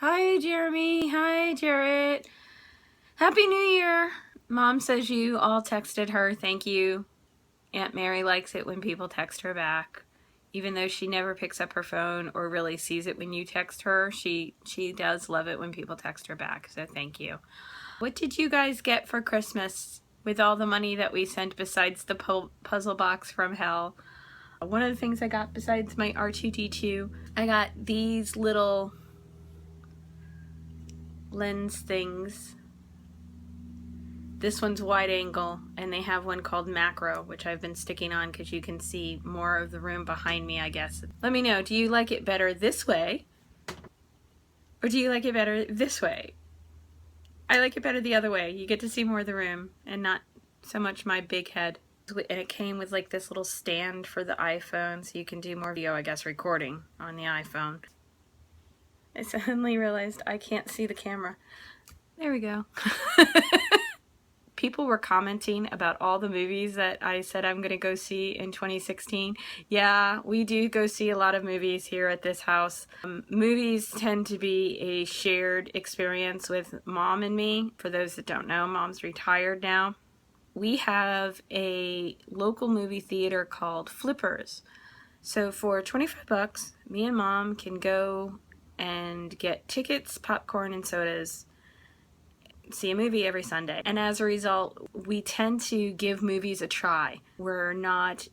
Hi, Jeremy. Hi, Jarrett. Happy New Year. Mom says you all texted her. Thank you. Aunt Mary likes it when people text her back. Even though she never picks up her phone or really sees it when you text her, she does love it when people text her back, so thank you. What did you guys get for Christmas with all the money that we sent besides the puzzle box from hell? One of the things I got besides my R2-D2, I got these little lens things. This one's wide angle, and they have one called macro, which I've been sticking on because you can see more of the room behind me, I guess. Let me know, do you like it better this way? Or do you like it better this way? I like it better the other way. You get to see more of the room and not so much my big head. And it came with like this little stand for the iPhone, so you can do more video, I guess, recording on the iPhone. I suddenly realized I can't see the camera. There we go. People were commenting about all the movies that I said I'm going to go see in 2016. Yeah, we do go see a lot of movies here at this house. Movies tend to be a shared experience with Mom and me. For those that don't know, Mom's retired now. We have a local movie theater called Flippers. So for 25 bucks, me and Mom can go and get tickets, popcorn, and sodas, see a movie every Sunday. And as a result, we tend to give movies a try. We're not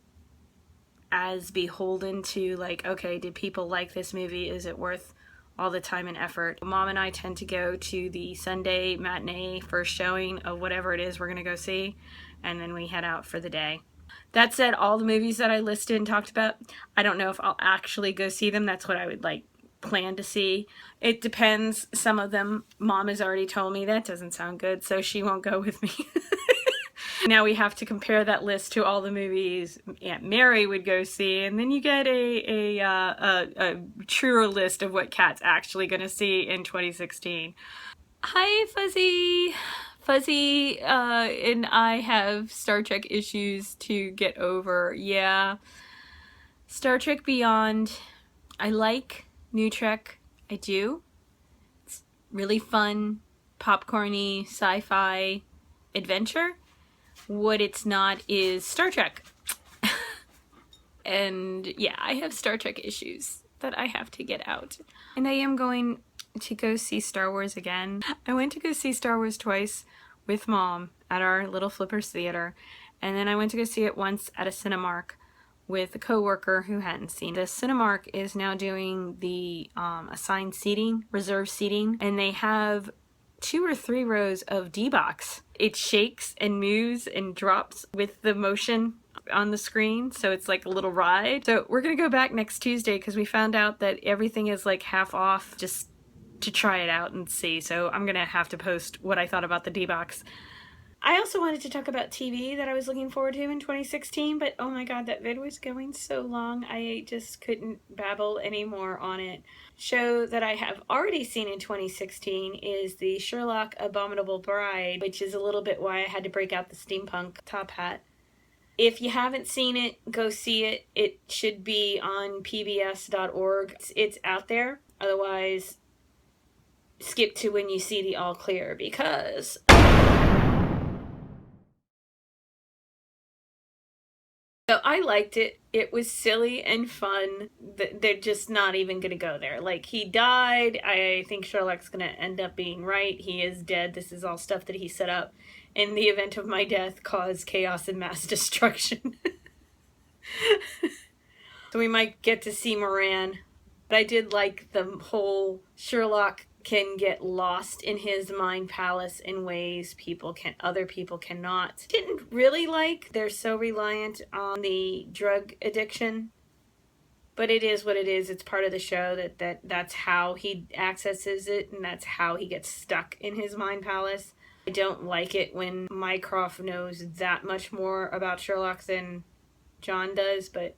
as beholden to like, okay, did people like this movie? Is it worth all the time and effort? Mom and I tend to go to the Sunday matinee first showing of whatever it is we're gonna go see, and then we head out for the day. That said, all the movies that I listed and talked about, I don't know if I'll actually go see them. That's what I would like plan to see. It depends. Some of them Mom has already told me that doesn't sound good, so she won't go with me. Now we have to compare that list to all the movies Aunt Mary would go see, and then you get a truer list of what Kat's actually going to see in 2016. Hi, Fuzzy. Fuzzy and I have Star Trek issues to get over. Yeah. Star Trek Beyond, I like. New Trek, I do. It's really fun, popcorny, sci-fi adventure. What it's not is Star Trek. And yeah, I have Star Trek issues that I have to get out. And I am going to go see Star Wars again. I went to go see Star Wars twice with Mom at our little Flippers theater. And then I went to go see it once at a Cinemark with a coworker who hadn't seen. The Cinemark is now doing the assigned seating, reserved seating, and they have 2 or 3 rows of D-Box. It shakes and moves and drops with the motion on the screen, so it's like a little ride. So we're gonna go back next Tuesday because we found out that everything is like half off, just to try it out and see. So I'm gonna have to post what I thought about the D-Box. I also wanted to talk about TV that I was looking forward to in 2016, but oh my god, that vid was going so long, I just couldn't babble anymore on it. Show that I have already seen in 2016 is the Sherlock Abominable Bride, which is a little bit why I had to break out the steampunk top hat. If you haven't seen it, go see it. It should be on pbs.org. It's out there. Otherwise, skip to when you see the all clear, because so I liked it. It was silly and fun. They're just not even going to go there. Like, he died. I think Sherlock's going to end up being right. He is dead. This is all stuff that he set up. In the event of my death, cause chaos and mass destruction. So we might get to see Moran. But I did like the whole Sherlock can get lost in his mind palace in ways other people cannot. Didn't really like they're so reliant on the drug addiction, but it is what it is. It's part of the show that's how he accesses it, and that's how he gets stuck in his mind palace. I don't like it when Mycroft knows that much more about Sherlock than John does, but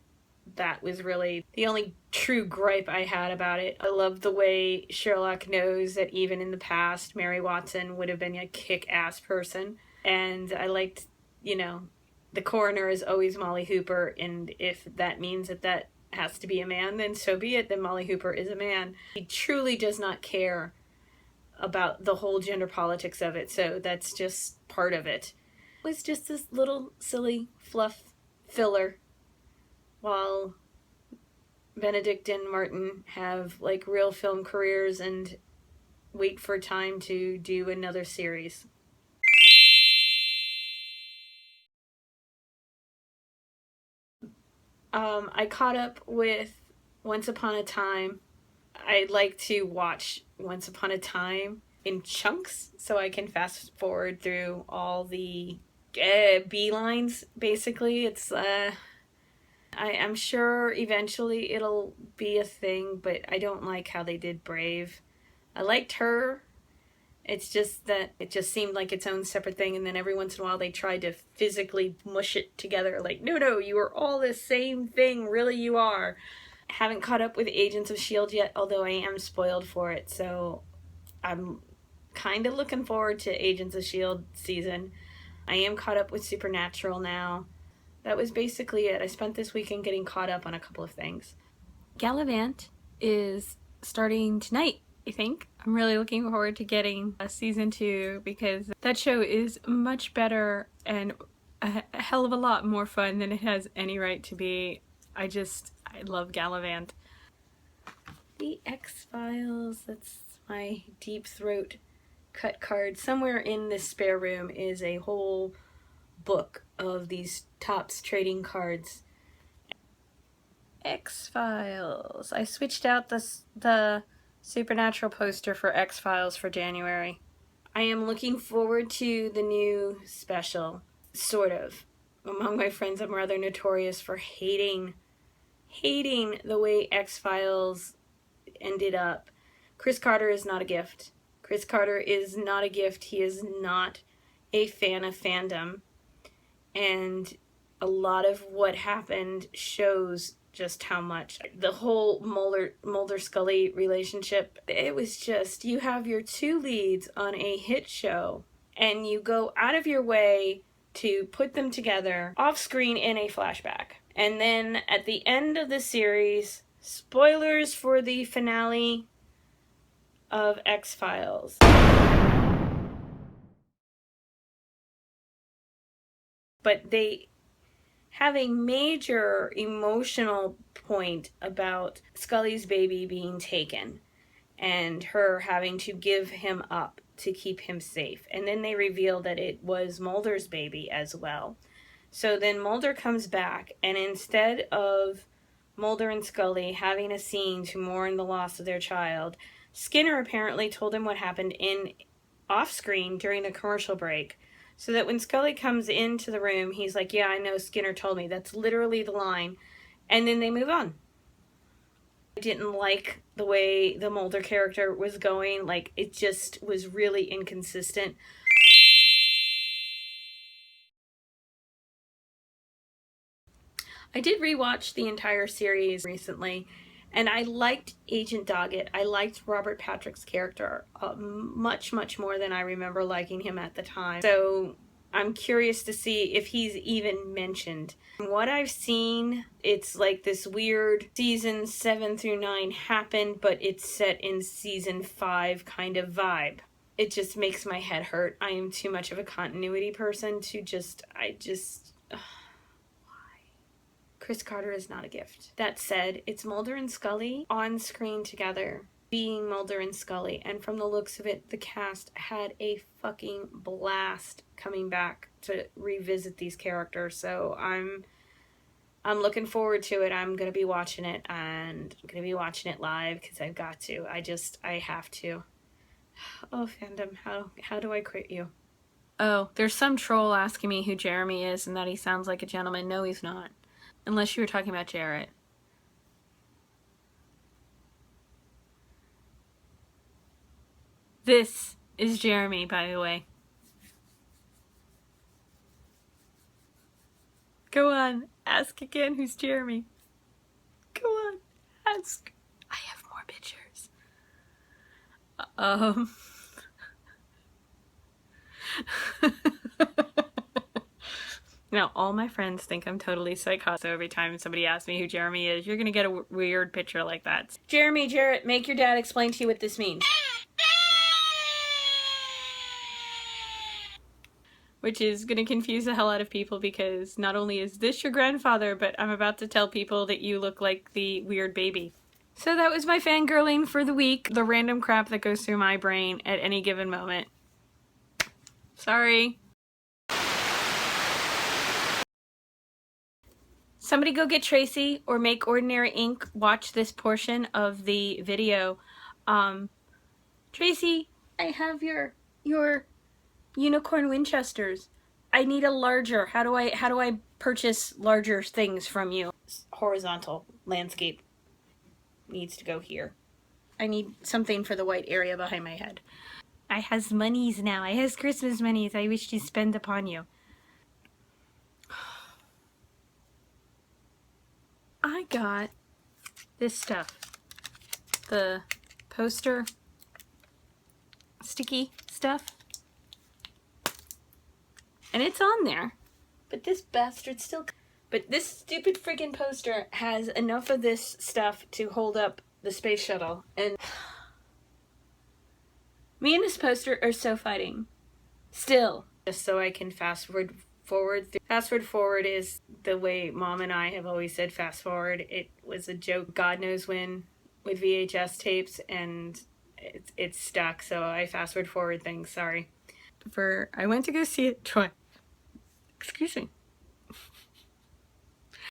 that was really the only true gripe I had about it. I love the way Sherlock knows that even in the past, Mary Watson would have been a kick-ass person. And I liked, the coroner is always Molly Hooper, and if that means that has to be a man, then so be it, then Molly Hooper is a man. He truly does not care about the whole gender politics of it, so that's just part of it. It was just this little silly fluff filler while Benedict and Martin have like real film careers and wait for time to do another series. I caught up with Once Upon a Time. I like to watch Once Upon a Time in chunks so I can fast forward through all the B lines, basically. I'm sure eventually it'll be a thing, but I don't like how they did Brave. I liked her. It's just that it just seemed like its own separate thing, and then every once in a while they tried to physically mush it together. Like, no, you are all the same thing. Really, you are. Haven't caught up with Agents of S.H.I.E.L.D. yet, although I am spoiled for it, so I'm kind of looking forward to Agents of S.H.I.E.L.D. season. I am caught up with Supernatural now. That was basically it. I spent this weekend getting caught up on a couple of things. Gallivant is starting tonight, I think. I'm really looking forward to getting a season 2 because that show is much better and a hell of a lot more fun than it has any right to be. I love Gallivant. The X-Files, that's my deep throat cut card. Somewhere in this spare room is a whole book of these Topps trading cards. X-Files. I switched out the Supernatural poster for X-Files for January. I am looking forward to the new special, sort of. Among my friends, I'm rather notorious for hating the way X-Files ended up. Chris Carter is not a gift. Chris Carter is not a gift. He is not a fan of fandom. And a lot of what happened shows just how much. The whole Mulder-Scully relationship, it was just, you have your two leads on a hit show, and you go out of your way to put them together off screen in a flashback. And then at the end of the series, spoilers for the finale of X-Files. But they have a major emotional point about Scully's baby being taken and her having to give him up to keep him safe. And then they reveal that it was Mulder's baby as well. So then Mulder comes back, and instead of Mulder and Scully having a scene to mourn the loss of their child, Skinner apparently told him what happened off screen during the commercial break. So that when Scully comes into the room, he's like, yeah, I know, Skinner told me. That's literally the line. And then they move on. I didn't like the way the Mulder character was going. Like, it just was really inconsistent. I did rewatch the entire series recently, and I liked Agent Doggett. I liked Robert Patrick's character much, much more than I remember liking him at the time. So I'm curious to see if he's even mentioned. From what I've seen, it's like this weird season 7 through 9 happened, but it's set in season 5 kind of vibe. It just makes my head hurt. I am too much of a continuity person to Chris Carter is not a gift. That said, it's Mulder and Scully on screen together, being Mulder and Scully, and from the looks of it, the cast had a fucking blast coming back to revisit these characters. So I'm looking forward to it. I'm gonna be watching it, and I'm gonna be watching it live because I've got to. I have to. Oh, fandom, how do I quit you? Oh, there's some troll asking me who Jeremy is and that he sounds like a gentleman. No, he's not. Unless you were talking about Jarrett. This is Jeremy, by the way. Go on, ask again who's Jeremy. Go on, ask. I have more pictures. Now, all my friends think I'm totally psychotic, so every time somebody asks me who Jeremy is, you're gonna get a weird picture like that. Jeremy, Jarrett, make your dad explain to you what this means. which is going to confuse the hell out of people because not only is this your grandfather, but I'm about to tell people that you look like the weird baby. So that was my fangirling for the week, the random crap that goes through my brain at any given moment. Sorry. Somebody go get Tracy or make Ordinary Ink watch this portion of the video. Tracy, I have your unicorn Winchesters. I need a larger. How do I purchase larger things from you? Horizontal landscape needs to go here. I need something for the white area behind my head. I has monies now. I has Christmas monies I wish to spend upon you. I got this stuff. The poster sticky stuff. And it's on there. But this bastard still... But this stupid freaking poster has enough of this stuff to hold up the space shuttle. And me and this poster are so fighting. Still. Just so I can fast forward. Fast forward is the way Mom and I have always said fast forward. It was a joke God knows when with VHS tapes, and it's stuck, so I fast forward things, sorry. I went to go see it twice. Excuse me.